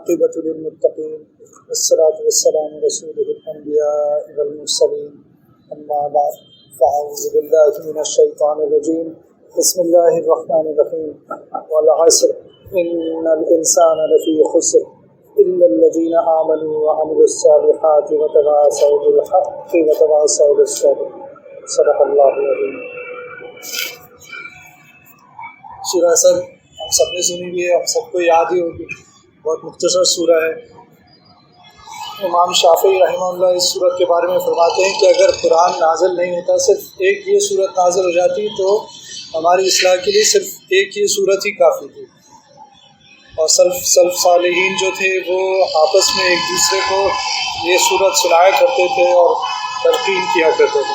والعاقبة للمتقين والصلاة والسلام على رسوله الأنبياء والمرسلين أما بعد فأعوذ بالله من الشيطان الرجيم بسم الله الرحمن الرحيم والعصر إن الإنسان لفي خسر إلا الذين آمنوا وعملوا الصالحات وتواصوا بالحق وتواصوا بالصبر صدق الله العظيم۔ سورہ عصر ہم سب نے سنی بھی ہے، ہم سب کو یاد ہی ہوگی، بہت مختصر سورہ ہے۔ امام شافعی رحمہ اللہ اس سورت کے بارے میں فرماتے ہیں کہ اگر قرآن نازل نہیں ہوتا، صرف ایک یہ سورت نازل ہو جاتی تو ہماری اصلاح کے لیے صرف ایک یہ سورت ہی کافی تھی، اور سلف صالحین جو تھے وہ آپس میں ایک دوسرے کو یہ سورت سنایا کرتے تھے اور تلقین کیا کرتے تھے۔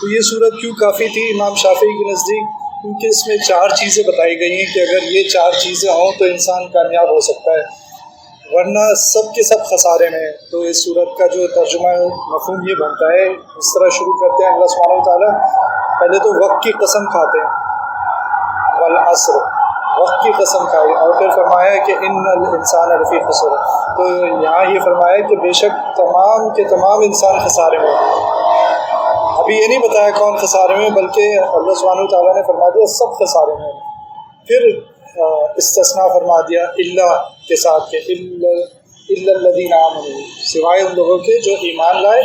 تو یہ سورت کیوں کافی تھی امام شافعی کے نزدیک؟ کیونکہ اس میں 4 چیزیں بتائی گئی ہیں کہ اگر یہ 4 چیزیں ہوں تو انسان کامیاب ہو سکتا ہے، ورنہ سب کے سب خسارے میں ہیں۔ تو اس سورت کا جو ترجمہ مفہوم یہ بنتا ہے، اس طرح شروع کرتے ہیں اللہ سبحانہ وتعالیٰ پہلے تو وقت کی قسم کھاتے ہیں، والعصر، وقت کی قسم کھائی، اور پھر فرمایا کہ ان الانسان لفی خسر۔ تو یہاں یہ فرمایا کہ بے شک تمام کے تمام انسان خسارے میں۔ ابھی یہ نہیں بتایا کون خسارے میں، بلکہ اللہ سبحانہ وتعالیٰ نے فرما دیا سب خسارے میں۔ پھر استثناء فرما دیا اللہ کے ساتھ کہ الا الذین آمنوا، سوائے ان لوگوں کے جو ایمان لائے،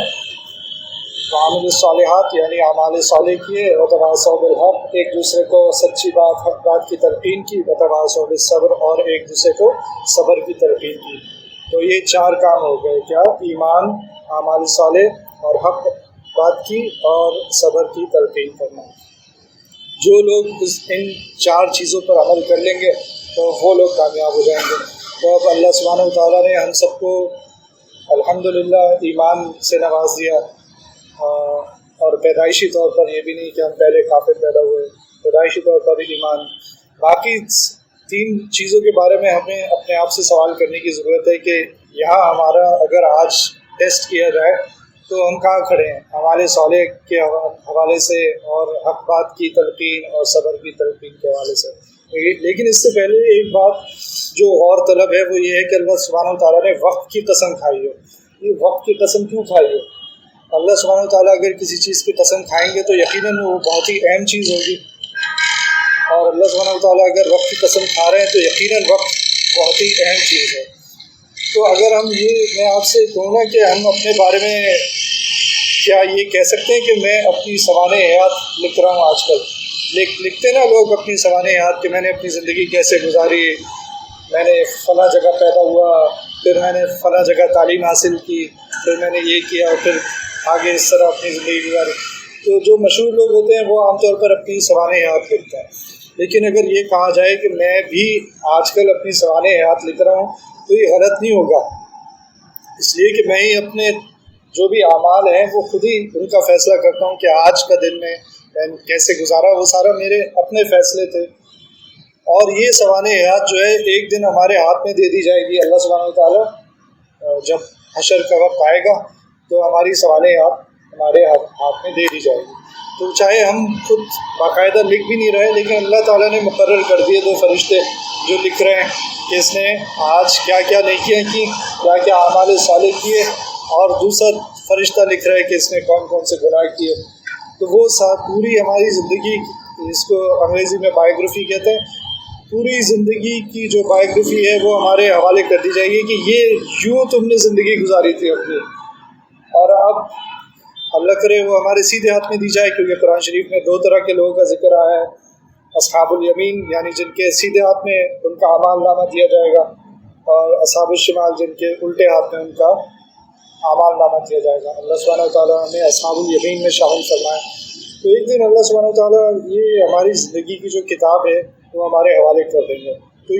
وعملوا الصالحات یعنی اعمال صالح کیے، وتواصوا بالحق ایک دوسرے کو سچی بات حق بات کی تلقین کی، وتواصوا بالصبر اور ایک دوسرے کو صبر کی تلقین کی۔ تو یہ 4 کام ہو گئے، کیا؟ ایمان، اعمال صالح اور حق بات کی اور صبر کی تلقین کرنا۔ جو لوگ ان 4 چیزوں پر عمل کر لیں گے تو وہ لوگ کامیاب ہو جائیں گے۔ تو اب اللہ سبحانہ وتعالیٰ نے ہم سب کو الحمدللہ ایمان سے نواز دیا، اور پیدائشی طور پر یہ بھی نہیں کہ ہم پہلے کافر پیدا ہوئے، پیدائشی طور پر ایمان۔ باقی 3 چیزوں کے بارے میں ہمیں اپنے آپ سے سوال کرنے کی ضرورت ہے کہ یہاں ہمارا اگر آج ٹیسٹ کیا جائے تو ہم کہاں کھڑے ہیں اعمال صالح کے حوالے سے اور حق بات کی تلقین اور صبر کی تلقین کے حوالے سے۔ لیکن اس سے پہلے ایک بات جو غور طلب ہے وہ یہ ہے کہ اللہ سبحانہ وتعالیٰ نے وقت کی قسم کھائی ہے۔ یہ وقت کی قسم کیوں کھائی ہے؟ اللہ سبحانہ وتعالیٰ اگر کسی چیز کی قسم کھائیں گے تو یقیناً وہ بہت ہی اہم چیز ہوگی، اور اللہ سبحانہ وتعالیٰ اگر وقت کی قسم کھا رہے ہیں تو یقیناً وقت بہت ہی اہم چیز ہے۔ تو اگر میں آپ سے کہوں گا کہ ہم اپنے بارے میں کیا یہ کہہ سکتے ہیں کہ میں اپنی سوانح حیات لکھ رہا ہوں؟ آج کل لکھتے نا لوگ اپنی سوانح حیات کہ میں نے اپنی زندگی کیسے گزاری، میں نے فلاں جگہ پیدا ہوا، پھر میں نے فلاں جگہ تعلیم حاصل کی، پھر میں نے یہ کیا، اور پھر آگے اس طرح اپنی زندگی گزاری۔ تو جو مشہور لوگ ہوتے ہیں وہ عام طور پر اپنی سوانح حیات لکھتے ہیں، لیکن اگر یہ کہا جائے کہ میں بھی آج کل اپنی سوانح حیات لکھ رہا ہوں تو یہ غلط نہیں ہوگا، اس لیے کہ میں ہی اپنے جو بھی اعمال ہیں وہ خود ہی ان کا فیصلہ کرتا ہوں کہ آج کا دن میں کیسے گزارا، وہ سارا میرے اپنے فیصلے تھے۔ اور یہ سوانح حیات جو ہے ایک دن ہمارے ہاتھ میں دے دی جائے گی۔ اللہ سبحانہ وتعالیٰ جب حشر کا وقت آئے گا تو ہماری سوانح حیات ہمارے ہاتھ میں دے دی جائے گی۔ تو چاہے ہم خود باقاعدہ لکھ بھی نہیں رہے، لیکن اللہ تعالیٰ نے مقرر کر دیے 2 فرشتے جو لکھ رہے ہیں کہ اس نے آج کیا کیا نیکیاں کی، کیا کیا اعمال صالح کیے، اور دوسرا فرشتہ لکھ رہا ہے کہ اس نے کون کون سے گناہ کیے۔ تو وہ پوری ہماری زندگی، اس کو انگریزی میں بایوگرافی کہتے ہیں، پوری زندگی کی جو بایوگرافی ہے وہ ہمارے حوالے کر دی جائے گی کہ یہ یوں تم نے زندگی گزاری تھی اپنی، اور اب اللہ کرے وہ ہمارے سیدھے ہاتھ میں دی جائے، کیونکہ قرآن شریف میں 2 طرح کے لوگوں کا ذکر آیا ہے، اصحاب الیمین یعنی جن کے سیدھے ہاتھ میں ان کا اعمال نامہ دیا جائے گا، اور اصحاب الشمال جن کے الٹے ہاتھ میں ان کا اعمال نامہ دیا جائے گا۔ اللہ سبحانہ وتعالیٰ ہمیں اصحاب الیمین میں شامل فرمائے۔ تو ایک دن اللہ سبحانہ وتعالیٰ یہ ہماری زندگی کی جو کتاب ہے وہ ہمارے حوالے کر دیں گے۔ تو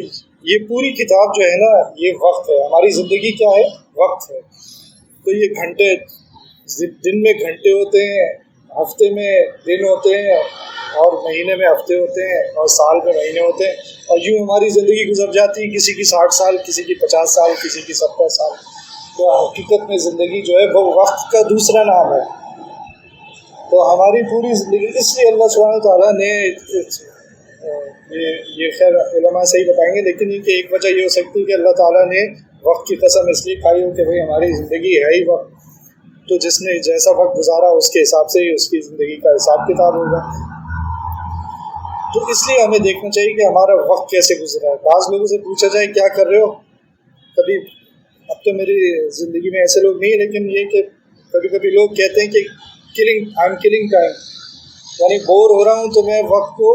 یہ پوری کتاب جو ہے نا، یہ وقت ہے، ہماری زندگی کیا ہے؟ وقت ہے۔ تو یہ گھنٹے، دن میں گھنٹے ہوتے ہیں، ہفتے میں دن ہوتے ہیں، اور مہینے میں ہفتے ہوتے ہیں، اور سال میں مہینے ہوتے ہیں، اور یوں ہماری زندگی گزر جاتی ہے، کسی کی 60 سال، کسی کی 50 سال، کسی کی 70 سال۔ تو حقیقت میں زندگی جو ہے وہ وقت کا دوسرا نام ہے۔ تو ہماری پوری زندگی، اس لیے اللہ سبحانہ تعالیٰ نے یہ خیر علماء صحیح بتائیں گے، لیکن ان کی ایک وجہ یہ ہو سکتی ہے کہ اللہ تعالیٰ نے وقت کی قسم اس لیے کھائی ہو کہ بھئی ہماری زندگی ہے ہی وقت، تو جس نے جیسا وقت گزارا اس کے حساب سے ہی اس کی زندگی کا حساب کتاب ہوگا۔ تو اس لیے ہمیں دیکھنا چاہیے کہ ہمارا وقت کیسے گزرا ہے۔ بعض لوگوں سے پوچھا جائے کیا کر رہے ہو، کبھی اب تو میری زندگی میں ایسے لوگ نہیں ہیں، لیکن یہ کہ کبھی کبھی لوگ کہتے ہیں کہ آئی ایم کلنگ ٹائم، یعنی بور ہو رہا ہوں تو میں وقت کو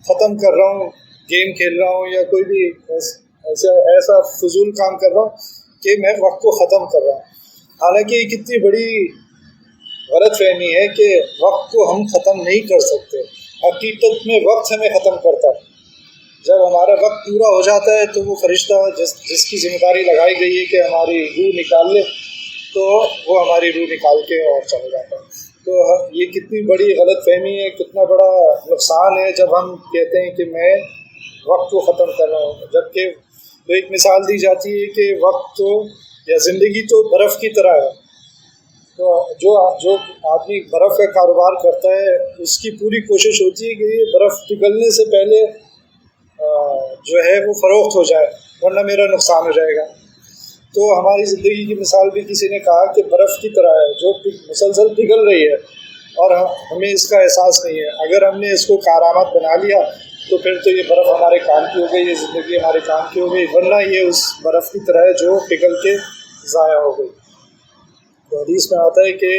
ختم کر رہا ہوں، گیم کھیل رہا ہوں یا کوئی بھی ایسا فضول کام کر رہا ہوں کہ میں وقت کو ختم کر رہا ہوں۔ حالانکہ یہ کتنی بڑی غلط فہمی ہے کہ وقت کو ہم ختم نہیں کر سکتے۔ حقیقت میں وقت ہمیں ختم کرتا ہے۔ جب ہمارا وقت پورا ہو جاتا ہے تو وہ فرشتہ جس کی ذمہ داری لگائی گئی ہے کہ ہماری روح نکال لے، تو وہ ہماری روح نکال کے اور چلا جاتا ہے۔ تو یہ کتنی بڑی غلط فہمی ہے، کتنا بڑا نقصان ہے جب ہم کہتے ہیں کہ میں وقت کو ختم کر رہا ہوں، جبکہ تو ایک مثال دی جاتی ہے کہ وقت تو یا زندگی تو برف کی طرح ہے۔ تو جو آدمی برف کا کاروبار کرتا ہے اس کی پوری کوشش ہوتی ہے کہ یہ برف پگھلنے سے پہلے جو ہے وہ فروخت ہو جائے، ورنہ میرا نقصان ہو جائے گا۔ تو ہماری زندگی کی مثال بھی کسی نے کہا کہ برف کی طرح ہے جو مسلسل پگھل رہی ہے اور ہمیں اس کا احساس نہیں ہے۔ اگر ہم نے اس کو کارآمد بنا لیا تو پھر تو یہ برف ہمارے کام کی ہو گئی، یہ زندگی ہمارے کام کی ہو گئی، ورنہ یہ اس برف کی طرح ہے جو پگھل کے ضائع ہو گئی۔ تو حدیث میں آتا ہے کہ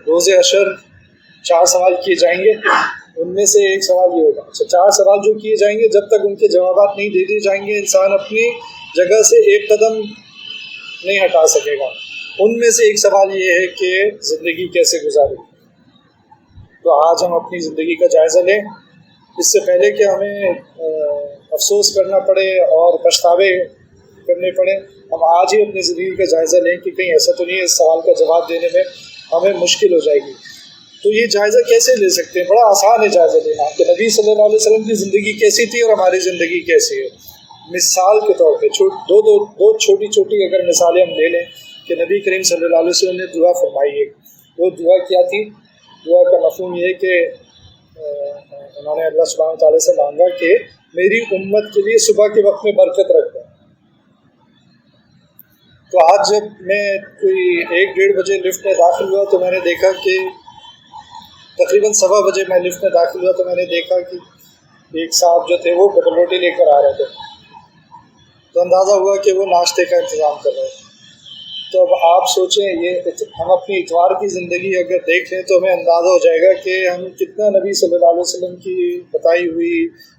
روز حشر 4 سوال کیے جائیں گے، ان میں سے ایک سوال یہ ہوگا، 4 سوال جو کیے جائیں گے جب تک ان کے جوابات نہیں دے دیے جائیں گے انسان اپنی جگہ سے ایک قدم نہیں ہٹا سکے گا۔ ان میں سے ایک سوال یہ ہے کہ زندگی کیسے گزاری۔ تو آج ہم اپنی زندگی کا جائزہ لیں، اس سے پہلے کہ ہمیں افسوس کرنا پڑے اور پچھتاوے کرنے پڑے، ہم آج ہی اپنی زندگی کا جائزہ لیں کہ کہیں ایسا تو نہیں ہے اس سوال کا جواب دینے میں ہمیں مشکل ہو جائے گی۔ تو یہ جائزہ کیسے لے سکتے ہیں؟ بڑا آسان ہے جائزہ لینا کہ نبی صلی اللہ علیہ وسلم کی زندگی کیسی تھی اور ہماری زندگی کیسی ہے۔ مثال کے طور پہ دو چھوٹی چھوٹی اگر مثالیں ہم لے لیں کہ نبی کریم صلی اللہ علیہ وسلم نے دعا فرمائی ہے، وہ دعا کیا تھی؟ دعا کا مفہوم یہ ہے کہ انہوں نے اللہ سبحانہ تعالیٰ سے مانگا کہ میری امت کے لیے صبح کے وقت میں برکت رکھ دیں۔ تو آج جب میں کوئی 1-1:30 بجے لفٹ میں داخل ہوا تو میں نے دیکھا کہ تقریباً 7:15 بجے میں لفٹ میں داخل ہوا تو میں نے دیکھا کہ ایک صاحب جو تھے وہ ڈبل روٹی لے کر آ رہے تھے، تو اندازہ ہوا کہ وہ ناشتے کا انتظام کر رہے ہیں۔ تو اب آپ سوچیں، یہ ہم اپنی اتوار کی زندگی اگر دیکھ لیں تو ہمیں اندازہ ہو جائے گا کہ ہم کتنا نبی صلی اللہ علیہ وسلم کی بتائی ہوئی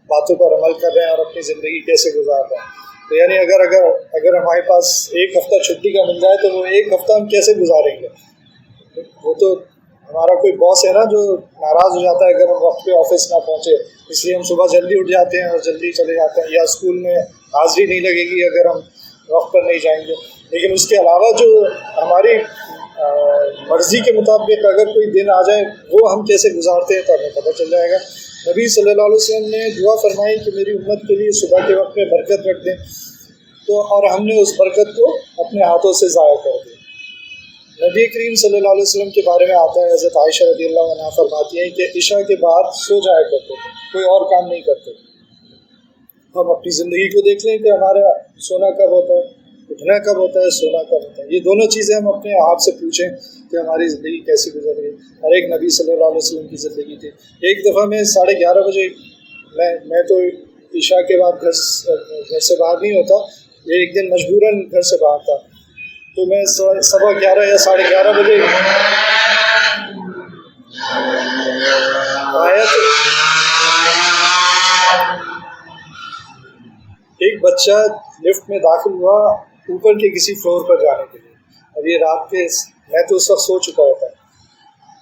باتوں پر عمل کر رہے ہیں اور اپنی زندگی کیسے گزار رہے ہیں۔ تو یعنی اگر ہمارے پاس ایک ہفتہ چھٹی کا مل جائے تو وہ ایک ہفتہ ہم کیسے گزاریں گے؟ وہ تو ہمارا کوئی باس ہے نا جو ناراض ہو جاتا ہے اگر ہم وقت پہ آفس نہ پہنچے، اس لیے ہم صبح جلدی اٹھ جاتے ہیں اور جلدی چلے جاتے ہیں، یا اسکول میں حاضری نہیں لگے گی اگر ہم وقت پر نہیں جائیں گے۔ لیکن اس کے علاوہ جو ہماری مرضی کے مطابق اگر کوئی دن آ جائے وہ ہم کیسے گزارتے ہیں تو ہمیں پتہ چل جائے گا۔ نبی صلی اللہ علیہ وسلم نے دعا فرمائی کہ میری امت کے لیے صبح کے وقت میں برکت رکھ دیں، تو اور ہم نے اس برکت کو اپنے ہاتھوں سے ضائع کر دیا۔ نبی کریم صلی اللہ علیہ وسلم کے بارے میں آتا ہے، حضرت عائشہ رضی اللہ عنہا فرماتی ہیں کہ عشاء کے بعد سو جایا کرتے تھے، کوئی اور کام نہیں کرتے۔ ہم اپنی زندگی کو دیکھ لیں کہ ہمارا سونا کب ہوتا ہے، اٹھنا کب ہوتا ہے، سونا کب ہوتا ہے۔ یہ دونوں چیزیں ہم اپنے آپ سے پوچھیں کہ ہماری زندگی کیسی گزر رہی ہے۔ ہر ایک نبی صلی اللہ علیہ وسلم کی زندگی تھی۔ ایک دفعہ میں 11:30 بجے میں تو عشاء کے بعد گھر سے باہر نہیں ہوتا، ایک دن مجبوراً گھر سے باہر تھا، تو میں 11:15 یا 11:30 بجے آیا تو ایک بچہ لفٹ میں داخل ہوا اوپر کے کسی فلور پر جانے کے لیے۔ اب یہ رات کے میں تو اس وقت سو چکا ہوتا،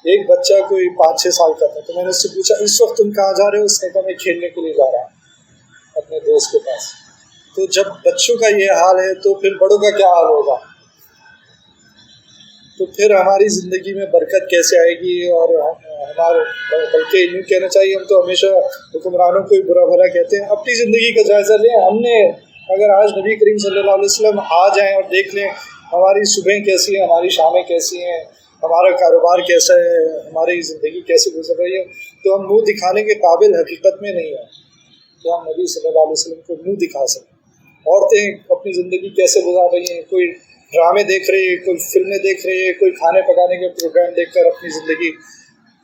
ایک بچہ کوئی 5-6 سال کا تھا، تو میں نے اس سے پوچھا اس وقت تم کہاں جا رہے ہو؟ اس نے کہا میں کھیلنے کے لیے جا رہا ہوں اپنے دوست کے پاس۔ تو جب بچوں کا یہ حال ہے تو پھر بڑوں کا کیا حال ہوگا؟ تو پھر ہماری زندگی میں برکت کیسے آئے گی؟ اور ہمارے بلکہ یوں کہنا چاہیے، ہم تو ہمیشہ حکمرانوں کو ہی برا بھلا کہتے ہیں۔ اپنی زندگی کا جائزہ لیں۔ ہم نے اگر آج نبی کریم صلی اللہ علیہ وسلم آ جائیں اور دیکھ لیں ہماری صبحیں کیسی ہیں، ہماری شامیں کیسی ہیں، ہمارا کاروبار کیسا ہے، ہماری زندگی کیسے گزر رہی ہے، تو ہم منہ دکھانے کے قابل حقیقت میں نہیں ہیں کہ ہم نبی صلی اللہ علیہ وسلم کو منہ دکھا سکیں۔ عورتیں اپنی زندگی کیسے گزار رہی ہیں، کوئی ڈرامے دیکھ رہی ہے، کوئی فلمیں دیکھ رہی ہے، کوئی کھانے پکانے کے پروگرام دیکھ کر اپنی زندگی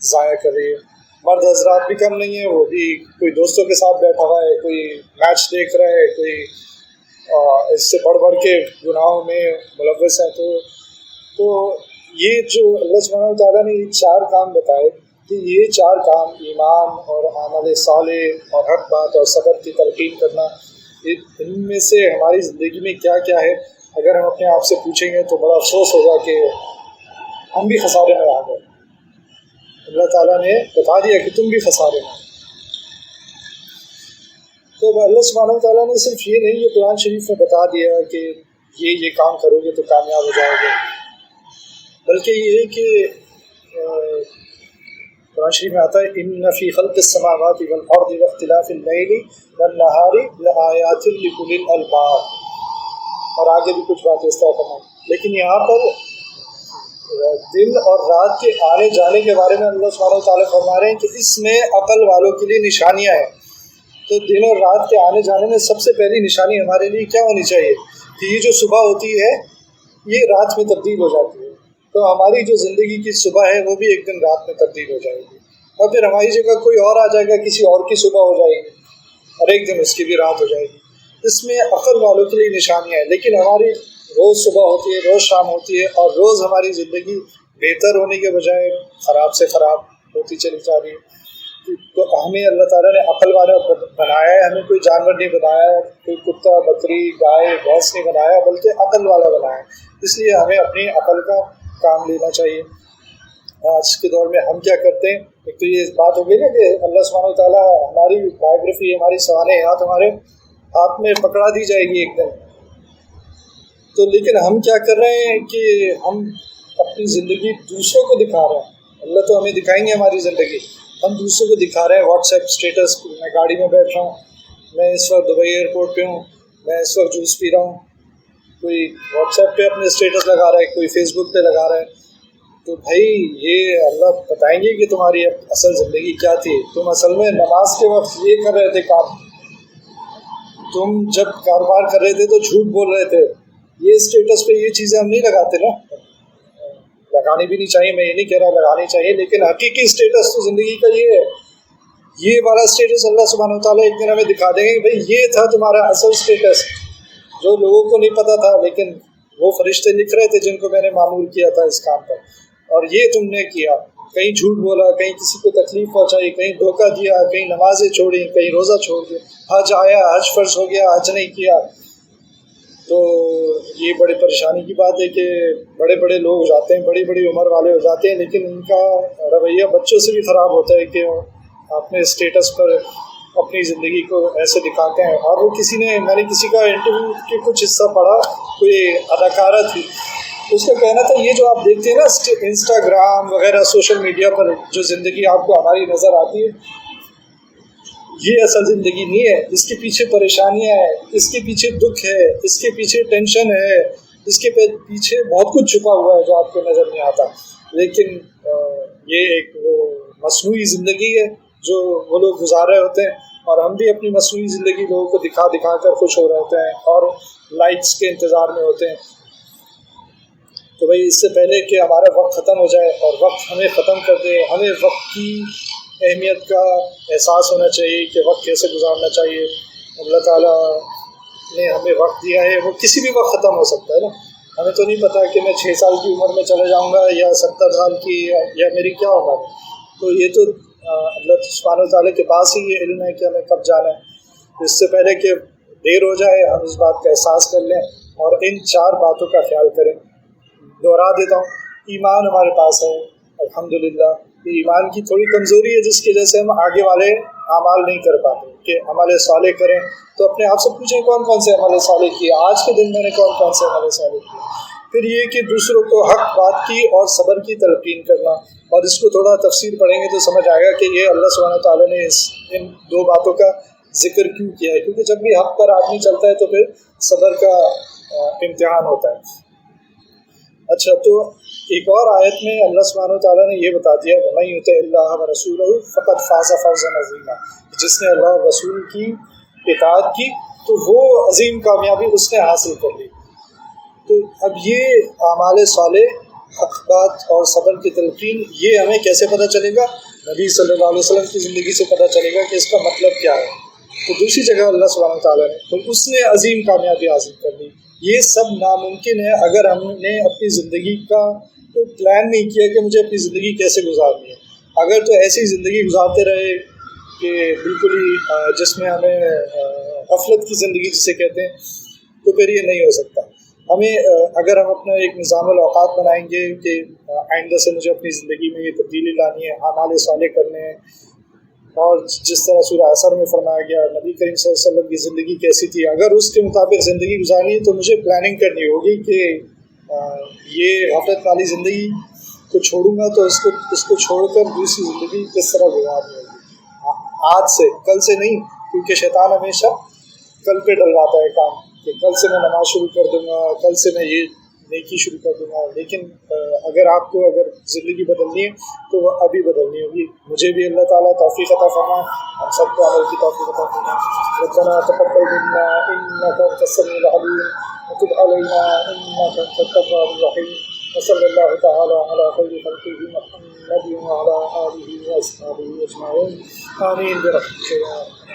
ضائع کر رہی ہے۔ مرد حضرات بھی کم نہیں ہیں، وہ بھی کوئی دوستوں کے ساتھ بیٹھا ہوا ہے، کوئی میچ دیکھ رہا ہے، کوئی اس سے بڑھ کے گناہوں میں ملوث ہے۔ تو یہ جو اللہ سبحانہ تعالیٰ نے یہ 4 کام بتائے کہ یہ 4 کام ایمان اور عمل صالح اور حق بات اور صبر کی تلقین کرنا، ان میں سے ہماری زندگی میں کیا کیا ہے، اگر ہم اپنے آپ سے پوچھیں گے تو بڑا افسوس ہوگا کہ ہم بھی خسارے میں آ گئے۔ اللہ تعالیٰ نے بتا دیا کہ تم بھی خسارے میں۔ تو اللہ سبحانہ تعالیٰ نے صرف یہ نہیں، یہ قرآن شریف میں بتا دیا کہ یہ کام کرو گے تو کامیاب ہو جاؤ گے، بلکہ یہ کہ قرآن شریف میں آتا ہے ان فی خلق السماوات والارض واختلاف اللیل والنہار لآیات لأولی الالباب، اور آگے بھی کچھ باتیں اس طرح فرمائی۔ لیکن یہاں پر دن اور رات کے آنے جانے کے بارے میں اللہ سبحانہ وتعالیٰ فرما رہے ہیں کہ اس میں عقل والوں کے لیے نشانیاں ہیں۔ تو دن اور رات کے آنے جانے میں سب سے پہلی نشانی ہمارے لیے کیا ہونی چاہیے کہ یہ جو صبح ہوتی ہے یہ رات میں تبدیل ہو جاتی ہے، تو ہماری جو زندگی کی صبح ہے وہ بھی ایک دن رات میں تبدیل ہو جائے گی، اور پھر ہماری جگہ کوئی اور آ جائے گا، کسی اور کی صبح ہو جائے گی، اور ایک دن اس کی بھی رات ہو جائے گی۔ اس میں عقل والوں کے لیے نشانیاں ہیں، لیکن ہماری روز صبح ہوتی ہے، روز شام ہوتی ہے، اور روز ہماری زندگی بہتر ہونے کے بجائے خراب سے خراب ہوتی چلی جا رہی ہے۔ تو ہمیں اللہ تعالیٰ نے عقل والا بنایا ہے، ہمیں کوئی جانور نہیں بنایا ہے، کوئی کتا بکری گائے بھینس نہیں بنایا، بلکہ عقل والا بنایا ہے۔ اس لیے ہمیں اپنی عقل کا کام لینا چاہیے۔ آج کے دور میں ہم کیا کرتے ہیں، ایک تو یہ بات ہو گئی نا کہ اللہ سبحانہ تعالیٰ ہماری بایوگرافی، ہماری سوانح ہمارے ہاتھ میں پکڑا دی جائے گی ایک دن، تو لیکن ہم کیا کر رہے ہیں کہ ہم اپنی زندگی دوسروں کو دکھا رہے ہیں۔ اللہ تو ہمیں دکھائیں گے ہماری زندگی، ہم دوسروں کو دکھا رہے ہیں۔ واٹس ایپ اسٹیٹس، میں گاڑی میں بیٹھ رہا ہوں، میں اس وقت دبئی ایئرپورٹ پہ ہوں، میں اس وقت جوس پی رہا ہوں، کوئی واٹس ایپ پہ اپنے اسٹیٹس لگا رہا ہے، کوئی فیس بک پہ لگا رہا ہے۔ تو بھائی یہ اللہ بتائیں گے کہ تمہاری اصل زندگی کیا تھی۔ تم اصل میں نماز کے وقت یہ کر رہے تھے کام، تم جب کاروبار کر رہے تھے تو جھوٹ بول رہے تھے۔ یہ اسٹیٹس پہ یہ چیزیں ہم نہیں لگاتے نا، لگانی بھی نہیں چاہیے، میں یہ نہیں کہہ رہا لگانی چاہیے، لیکن حقیقی اسٹیٹس تو زندگی کا یہ ہے۔ یہ والا اسٹیٹس اللہ سبحانہ وتعالیٰ ایک دن ہمیں دکھا دیں گے کہ بھائی یہ تھا تمہارا اصل اسٹیٹس، جو لوگوں کو نہیں پتا تھا، لیکن وہ فرشتے لکھ رہے تھے جن کو میں نے معمول کیا تھا اس کام پر، اور یہ تم نے کیا، کہیں جھوٹ بولا، کہیں کسی کو تکلیف پہنچائی، کہیں دھوکہ دیا، کہیں نمازیں چھوڑی، کہیں روزہ چھوڑ دیا، حج آیا حج فرض ہو گیا حج نہیں کیا۔ تو یہ بڑی پریشانی کی بات ہے کہ بڑے بڑے لوگ جاتے ہیں، بڑی بڑی عمر والے ہو جاتے ہیں، لیکن ان کا رویہ بچوں سے بھی خراب ہوتا ہے کہ اپنے اسٹیٹس پر اپنی زندگی کو ایسے دکھاتے ہیں۔ اور وہ میں نے کسی کا انٹرویو کے کچھ حصہ پڑھا، کوئی اداکارہ تھی، اس کا کہنا تھا یہ جو آپ دیکھتے ہیں نا انسٹاگرام وغیرہ سوشل میڈیا پر جو زندگی آپ کو ہماری نظر آتی ہے، یہ اصل زندگی نہیں ہے، اس کے پیچھے پریشانیاں ہیں، اس کے پیچھے دکھ ہے، اس کے پیچھے ٹینشن ہے، اس کے پیچھے بہت کچھ چھپا ہوا ہے جو آپ کو نظر نہیں آتا۔ لیکن یہ ایک وہ مصنوعی زندگی ہے جو وہ لوگ گزار رہے ہوتے ہیں، اور ہم بھی اپنی مصنوعی زندگی لوگوں کو دکھا دکھا کر خوش ہو رہے ہوتے ہیں اور لائکس کے انتظار میں ہوتے ہیں۔ تو بھائی اس سے پہلے کہ ہمارا وقت ختم ہو جائے اور وقت ہمیں ختم کر دے، ہمیں وقت کی اہمیت کا احساس ہونا چاہیے کہ وقت کیسے گزارنا چاہیے۔ اللہ تعالیٰ نے ہمیں وقت دیا ہے، وہ کسی بھی وقت ختم ہو سکتا ہے نا، ہمیں تو نہیں پتہ کہ میں 6 سال کی عمر میں چلے جاؤں گا یا 70 سال کی یا میری کیا ہوگا۔ تو یہ تو اللہ سبحانہ وتعالیٰ کے پاس ہی یہ علم ہے کہ ہمیں کب جانا ہے۔ اس سے پہلے کہ دیر ہو جائے ہم اس بات کا احساس کر لیں اور ان 4 باتوں کا خیال کریں۔ دوہرا دیتا ہوں، ایمان ہمارے پاس ہے الحمدللہ، یہ ایمان کی تھوڑی کمزوری ہے جس کی وجہ سے ہم آگے والے اعمال نہیں کر پاتے کہ عمل صالح کریں۔ تو اپنے آپ سے پوچھیں کون کون سے عمل صالح کیے، آج کے دن میں نے کون کون سے عمل صالح کیے۔ پھر یہ کہ دوسروں کو حق بات کی اور صبر کی تلقین کرنا، اور اس کو تھوڑا تفسیر پڑھیں گے تو سمجھ آئے گا کہ یہ اللہ سبحانہ تعالیٰ نے ان 2 باتوں کا ذکر کیوں کیا ہے، کیونکہ جب بھی حق پر آدمی چلتا ہے تو پھر صبر کا امتحان ہوتا ہے۔ اچھا، تو ایک اور آیت میں اللہ سبحانہ تعالیٰ نے یہ بتا دیا وَمَن يُطِعِ اللَّهَ وَرَسُولَهُ فَقَدْ فَازَ فَوْزًا عَظِيمًا، جس نے اللہ اور رسول کی اطاعت کی تو تو وہ عظیم کامیابی اس نے حاصل کر لی. تو اب یہ اعمال صالح، حق بات اور صبر کی تلقین، یہ ہمیں کیسے پتہ چلے گا؟ نبی صلی اللہ علیہ وسلم کی زندگی سے پتہ چلے گا کہ اس کا مطلب کیا ہے. تو دوسری جگہ اللہ سبحانہ تعالیٰ نے تو اس نے عظیم کامیابی حاصل کر لی. یہ سب ناممکن ہے اگر ہم نے اپنی زندگی کا کوئی پلان نہیں کیا کہ مجھے اپنی زندگی کیسے گزارنی ہے. اگر تو ایسی زندگی گزارتے رہے کہ بالکل ہی جس میں ہمیں غفلت کی زندگی جسے کہتے ہیں، تو پھر یہ نہیں ہو سکتا. ہمیں اگر ہم اپنا ایک نظام الاوقات بنائیں گے کہ آئندہ سے مجھے اپنی زندگی میں یہ تبدیلی لانی ہے، اعمال صالح کرنے ہیں، اور جس طرح سورہ عصر میں فرمایا گیا نبی کریم صلی اللہ علیہ وسلم کی زندگی کیسی تھی، اگر اس کے مطابق زندگی گزارنی ہے تو مجھے پلاننگ کرنی ہوگی کہ یہ غفلت والی زندگی کو چھوڑوں گا تو اس کو چھوڑ کر دوسری زندگی کس طرح گزارنی ہوگی، آج سے، کل سے نہیں. کیونکہ شیطان ہمیشہ کل پہ ڈلواتا ہے کام کہ کل سے میں نماز شروع کر دوں گا، کل سے میں یہ نیکی شروع کر دوں گا. لیکن اگر آپ کو زندگی بدلنی ہے تو وہ ابھی بدلنی ہوگی. مجھے بھی اللہ تعالیٰ توفیق عطا فرمائے، ہم سب کو عمل کی توفیق عطا فرمائے. ربنا تقبل منا انك انت السميع العليم وتب علينا انك انت التواب الرحيم. وصلى الله تعالى على خير خلقه محمد وعلى آله وأصحابه أجمعين. آمين برحمتك يا